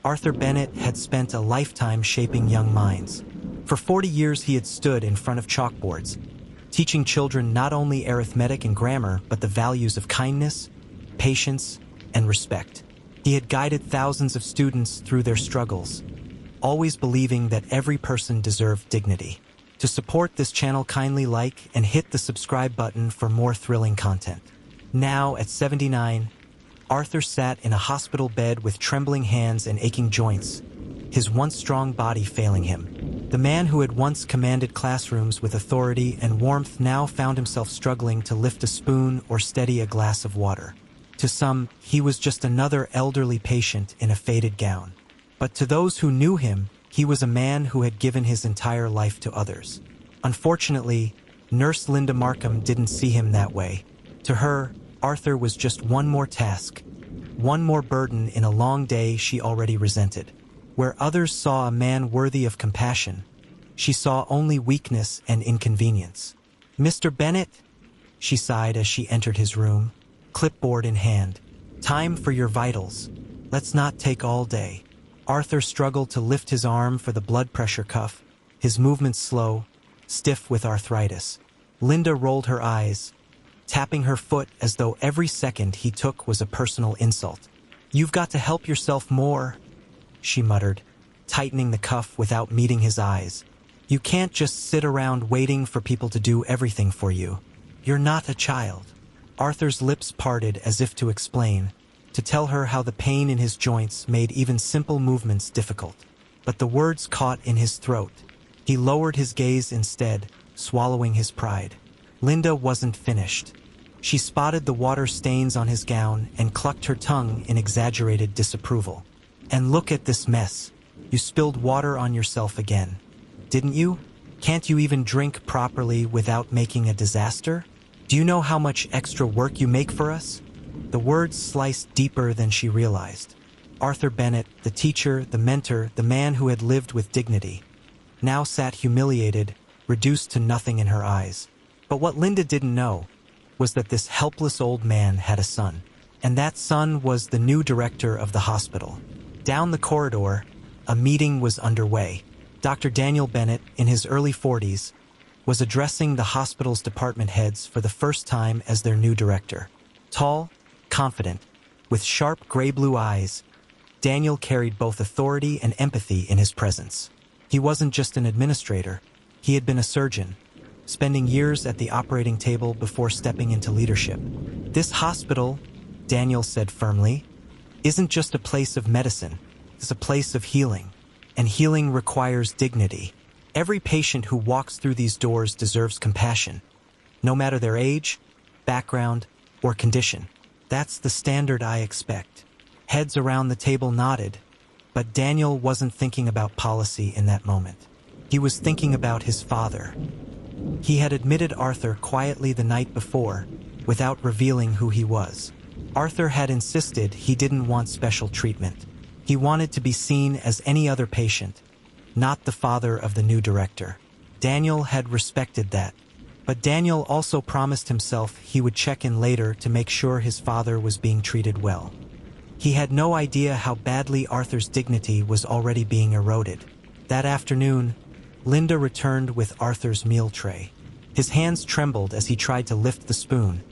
Arthur Bennett had spent a lifetime shaping young minds. For 40 years he had stood in front of chalkboards, teaching children not only arithmetic and grammar, but the values of kindness, patience, and respect. He had guided thousands of students through their struggles, always believing that every person deserved dignity. To support this channel, kindly like and hit the subscribe button for more thrilling content. Now, at 79, Arthur sat in a hospital bed with trembling hands and aching joints, his once strong body failing him. The man who had once commanded classrooms with authority and warmth now found himself struggling to lift a spoon or steady a glass of water. To some, he was just another elderly patient in a faded gown. But to those who knew him, he was a man who had given his entire life to others. Unfortunately, Nurse Linda Markham didn't see him that way. To her, Arthur was just one more task, one more burden in a long day she already resented. Where others saw a man worthy of compassion, she saw only weakness and inconvenience. "Mr. Bennett," she sighed as she entered his room, clipboard in hand. "Time for your vitals. Let's not take all day." Arthur struggled to lift his arm for the blood pressure cuff, his movements slow, stiff with arthritis. Linda rolled her eyes, tapping her foot as though every second he took was a personal insult. "You've got to help yourself more," she muttered, tightening the cuff without meeting his eyes. "You can't just sit around waiting for people to do everything for you. You're not a child." Arthur's lips parted as if to explain, to tell her how the pain in his joints made even simple movements difficult. But the words caught in his throat. He lowered his gaze instead, swallowing his pride. Linda wasn't finished. She spotted the water stains on his gown and clucked her tongue in exaggerated disapproval. "And look at this mess. You spilled water on yourself again. Didn't you? Can't you even drink properly without making a disaster? Do you know how much extra work you make for us?" The words sliced deeper than she realized. Arthur Bennett, the teacher, the mentor, the man who had lived with dignity, now sat humiliated, reduced to nothing in her eyes. But what Linda didn't know was that this helpless old man had a son. And that son was the new director of the hospital. Down the corridor, a meeting was underway. Dr. Daniel Bennett, in his early 40s, was addressing the hospital's department heads for the first time as their new director. Tall, confident, with sharp gray-blue eyes, Daniel carried both authority and empathy in his presence. He wasn't just an administrator, he had been a surgeon, spending years at the operating table before stepping into leadership. "This hospital," Daniel said firmly, "isn't just a place of medicine, it's a place of healing. And healing requires dignity. Every patient who walks through these doors deserves compassion, no matter their age, background, or condition. That's the standard I expect." Heads around the table nodded, but Daniel wasn't thinking about policy in that moment. He was thinking about his father. He had admitted Arthur quietly the night before, without revealing who he was. Arthur had insisted he didn't want special treatment. He wanted to be seen as any other patient, not the father of the new director. Daniel had respected that. But Daniel also promised himself he would check in later to make sure his father was being treated well. He had no idea how badly Arthur's dignity was already being eroded. That afternoon, Linda returned with Arthur's meal tray. His hands trembled as he tried to lift the spoon,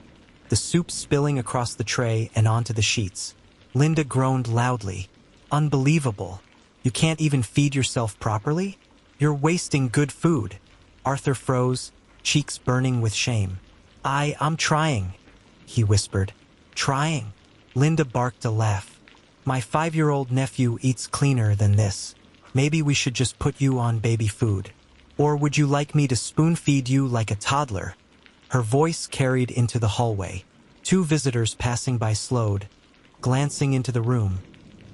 the soup spilling across the tray and onto the sheets. Linda groaned loudly. "Unbelievable. You can't even feed yourself properly? You're wasting good food." Arthur froze, cheeks burning with shame. I'm trying," he whispered. "Trying?" Linda barked a laugh. "My 5-year-old nephew eats cleaner than this. Maybe we should just put you on baby food. Or would you like me to spoon-feed you like a toddler?" Her voice carried into the hallway. 2 visitors passing by slowed, glancing into the room,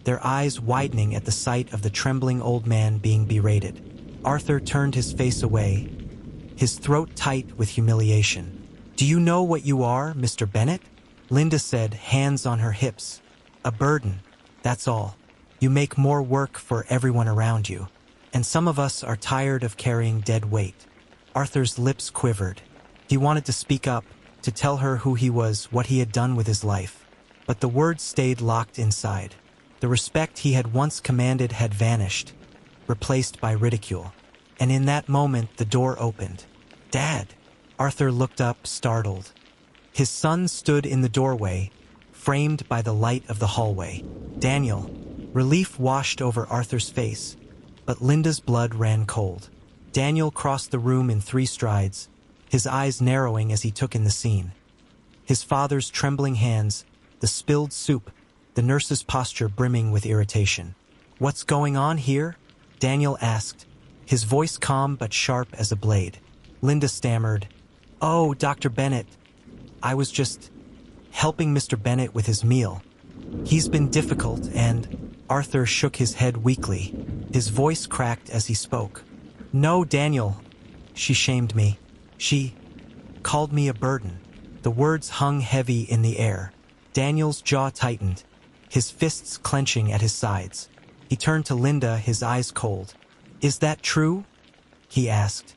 their eyes widening at the sight of the trembling old man being berated. Arthur turned his face away, his throat tight with humiliation. "Do you know what you are, Mr. Bennett?" Linda said, hands on her hips. "A burden, that's all. You make more work for everyone around you. And some of us are tired of carrying dead weight." Arthur's lips quivered. He wanted to speak up, to tell her who he was, what he had done with his life. But the words stayed locked inside. The respect he had once commanded had vanished, replaced by ridicule. And in that moment, the door opened. "Dad!" Arthur looked up, startled. His son stood in the doorway, framed by the light of the hallway. "Daniel." Relief washed over Arthur's face, but Linda's blood ran cold. Daniel crossed the room in 3 strides, his eyes narrowing as he took in the scene. His father's trembling hands, the spilled soup, the nurse's posture brimming with irritation. "What's going on here?" Daniel asked, his voice calm but sharp as a blade. Linda stammered, "Oh, Dr. Bennett, I was just helping Mr. Bennett with his meal. He's been difficult and—" Arthur shook his head weakly, his voice cracked as he spoke. "No, Daniel, she shamed me. She called me a burden." The words hung heavy in the air. Daniel's jaw tightened, his fists clenching at his sides. He turned to Linda, his eyes cold. "Is that true?" he asked,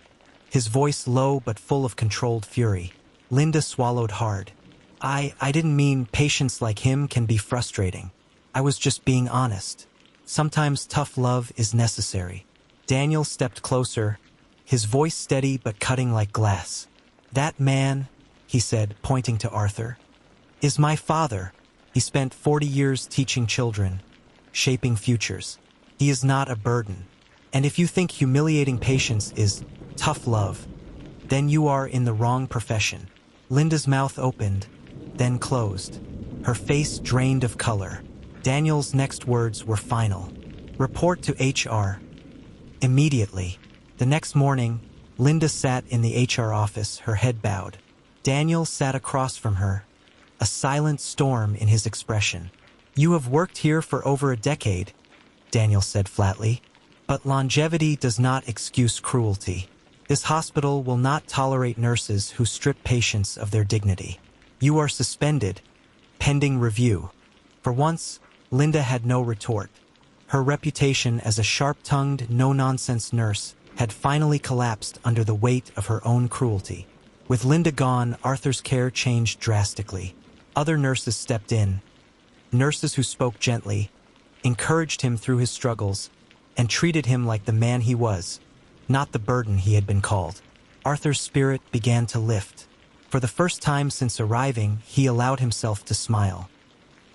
his voice low but full of controlled fury. Linda swallowed hard. I didn't mean patients like him can be frustrating. I was just being honest. Sometimes tough love is necessary." Daniel stepped closer, his voice steady but cutting like glass. "That man," he said, pointing to Arthur, "is my father. He spent 40 years teaching children, shaping futures. He is not a burden. And if you think humiliating patients is tough love, then you are in the wrong profession." Linda's mouth opened, then closed, her face drained of color. Daniel's next words were final. "Report to HR. Immediately." The next morning, Linda sat in the HR office, her head bowed. Daniel sat across from her, a silent storm in his expression. "You have worked here for over a decade," Daniel said flatly, "but longevity does not excuse cruelty. This hospital will not tolerate nurses who strip patients of their dignity. You are suspended, pending review." For once, Linda had no retort. Her reputation as a sharp-tongued, no-nonsense nurse had finally collapsed under the weight of her own cruelty. With Linda gone, Arthur's care changed drastically. Other nurses stepped in, nurses who spoke gently, encouraged him through his struggles, and treated him like the man he was, not the burden he had been called. Arthur's spirit began to lift. For the first time since arriving, he allowed himself to smile.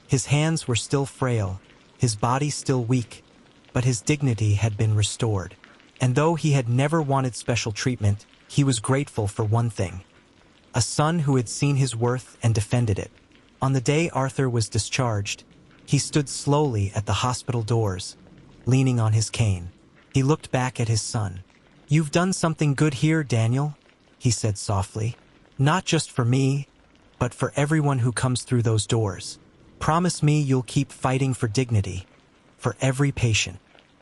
His hands were still frail, his body still weak, but his dignity had been restored. And though he had never wanted special treatment, he was grateful for one thing: a son who had seen his worth and defended it. On the day Arthur was discharged, he stood slowly at the hospital doors, leaning on his cane. He looked back at his son. "You've done something good here, Daniel," he said softly. "Not just for me, but for everyone who comes through those doors. Promise me you'll keep fighting for dignity, for every patient."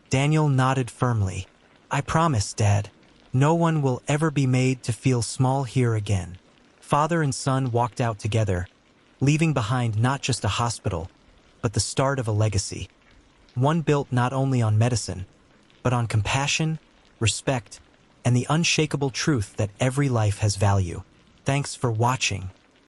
Daniel nodded firmly. "I promise, Dad. No one will ever be made to feel small here again." Father and son walked out together, leaving behind not just a hospital, but the start of a legacy. One built not only on medicine, but on compassion, respect, and the unshakable truth that every life has value. Thanks for watching.